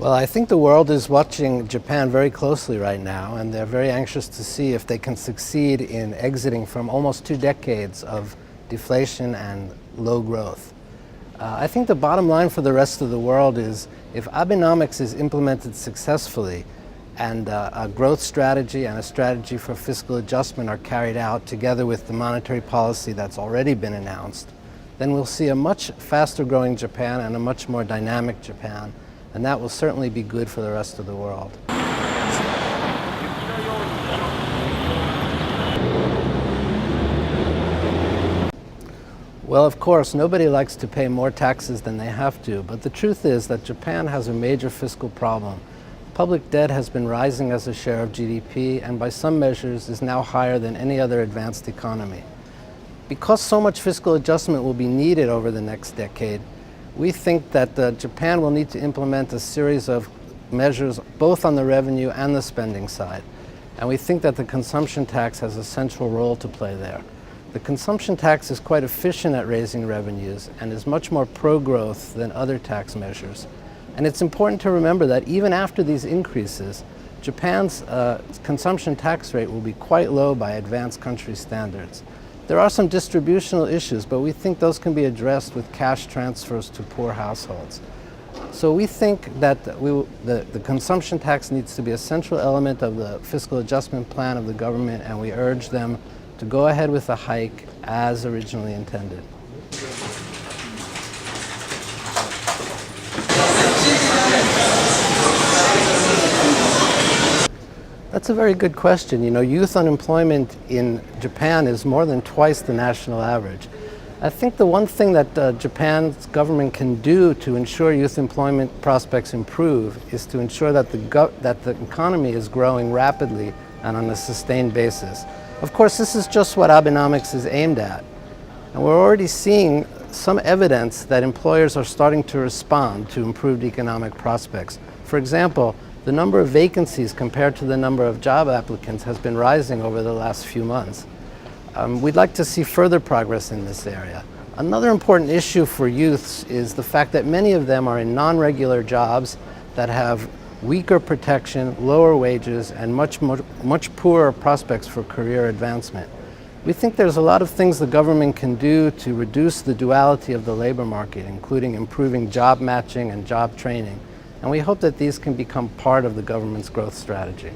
Well, I think the world is watching Japan very closely right now, and they're very anxious to see if they can succeed in exiting from almost 2 decades of deflation and low growth. I think the bottom line for the rest of the world is if Abenomics is implemented successfully and a growth strategy and a strategy for fiscal adjustment are carried out together with the monetary policy that's already been announced, then we'll see a much faster growing Japan and a much more dynamic Japan, and that will certainly be good for the rest of the world. Well, of course, nobody likes to pay more taxes than they have to, but the truth is that Japan has a major fiscal problem. Public debt has been rising as a share of GDP and by some measures is now higher than any other advanced economy. Because so much fiscal adjustment will be needed over the next decade, we think that Japan will need to implement a series of measures both on the revenue and the spending side. And we think that the consumption tax has a central role to play there. The consumption tax is quite efficient at raising revenues and is much more pro-growth than other tax measures. And it's important to remember that even after these increases, Japan's consumption tax rate will be quite low by advanced country standards. There are some distributional issues, but we think those can be addressed with cash transfers to poor households. So we think that the consumption tax needs to be a central element of the fiscal adjustment plan of the government, and we urge them to go ahead with a hike as originally intended. That's a very good question. You know, youth unemployment in Japan is more than twice the national average. I think the one thing that Japan's government can do to ensure youth employment prospects improve is to ensure that the economy is growing rapidly and on a sustained basis. Of course, this is just what Abenomics is aimed at. And we're already seeing some evidence that employers are starting to respond to improved economic prospects. For example, the number of vacancies compared to the number of job applicants has been rising over the last few months. We'd like to see further progress in this area. Another important issue for youths is the fact that many of them are in non-regular jobs that have weaker protection, lower wages, and much poorer prospects for career advancement. We think there's a lot of things the government can do to reduce the duality of the labor market, including improving job matching and job training. And we hope that these can become part of the government's growth strategy.